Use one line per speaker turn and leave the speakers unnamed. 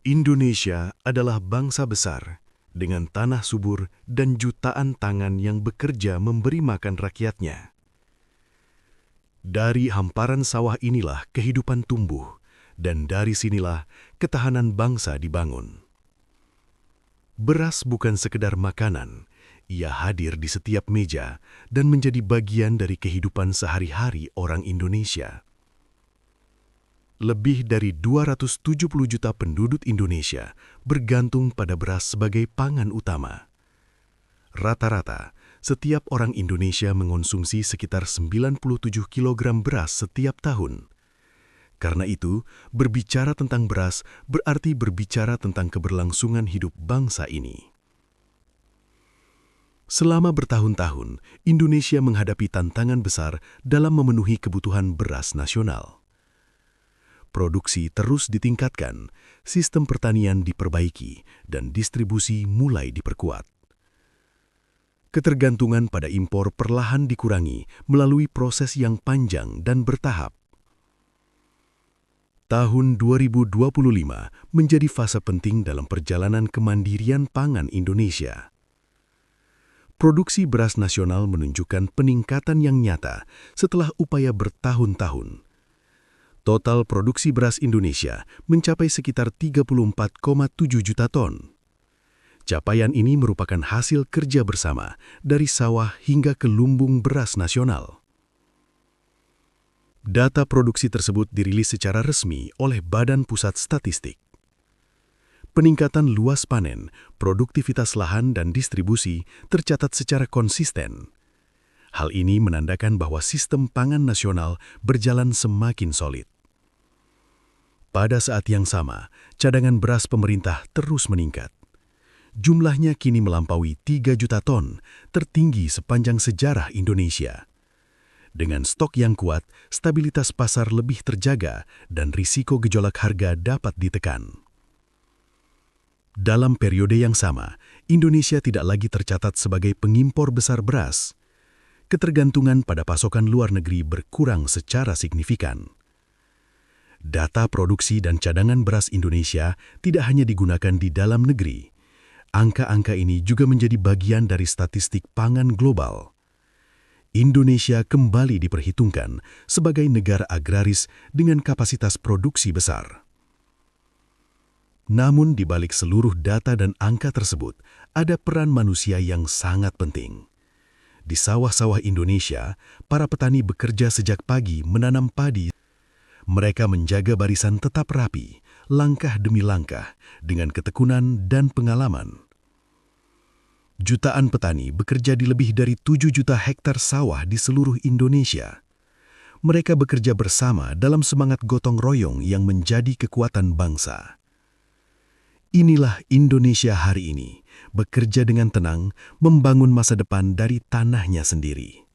Indonesia adalah bangsa besar dengan tanah subur dan jutaan tangan yang bekerja memberi makan rakyatnya. Dari hamparan sawah inilah kehidupan tumbuh, dan dari sinilah ketahanan bangsa dibangun. Beras bukan sekedar makanan, ia hadir di setiap meja dan menjadi bagian dari kehidupan sehari-hari orang Indonesia. Lebih dari 270 juta penduduk Indonesia bergantung pada beras sebagai pangan utama. Rata-rata, setiap orang Indonesia mengonsumsi sekitar 97 kg beras setiap tahun. Karena itu, berbicara tentang beras berarti berbicara tentang keberlangsungan hidup bangsa ini. Selama bertahun-tahun, Indonesia menghadapi tantangan besar dalam memenuhi kebutuhan beras nasional. Produksi terus ditingkatkan, sistem pertanian diperbaiki, dan distribusi mulai diperkuat. Ketergantungan pada impor perlahan dikurangi melalui proses yang panjang dan bertahap. Tahun 2025 menjadi fase penting dalam perjalanan kemandirian pangan Indonesia. Produksi beras nasional menunjukkan peningkatan yang nyata setelah upaya bertahun-tahun. Total produksi beras Indonesia mencapai sekitar 34,7 juta ton. Capaian ini merupakan hasil kerja bersama dari sawah hingga ke lumbung beras nasional. Data produksi tersebut dirilis secara resmi oleh Badan Pusat Statistik. Peningkatan luas panen, produktivitas lahan, dan distribusi tercatat secara konsisten. Hal ini menandakan bahwa sistem pangan nasional berjalan semakin solid. Pada saat yang sama, cadangan beras pemerintah terus meningkat. Jumlahnya kini melampaui 3 juta ton, tertinggi sepanjang sejarah Indonesia. Dengan stok yang kuat, stabilitas pasar lebih terjaga dan risiko gejolak harga dapat ditekan. Dalam periode yang sama, Indonesia tidak lagi tercatat sebagai pengimpor besar beras. Ketergantungan pada pasokan luar negeri berkurang secara signifikan. Data produksi dan cadangan beras Indonesia tidak hanya digunakan di dalam negeri. Angka-angka ini juga menjadi bagian dari statistik pangan global. Indonesia kembali diperhitungkan sebagai negara agraris dengan kapasitas produksi besar. Namun di balik seluruh data dan angka tersebut, ada peran manusia yang sangat penting. Di sawah-sawah Indonesia, para petani bekerja sejak pagi menanam padi. Mereka menjaga barisan tetap rapi, langkah demi langkah, dengan ketekunan dan pengalaman. Jutaan petani bekerja di lebih dari 7 juta hektar sawah di seluruh Indonesia. Mereka bekerja bersama dalam semangat gotong royong yang menjadi kekuatan bangsa. Inilah Indonesia hari ini, bekerja dengan tenang, membangun masa depan dari tanahnya sendiri.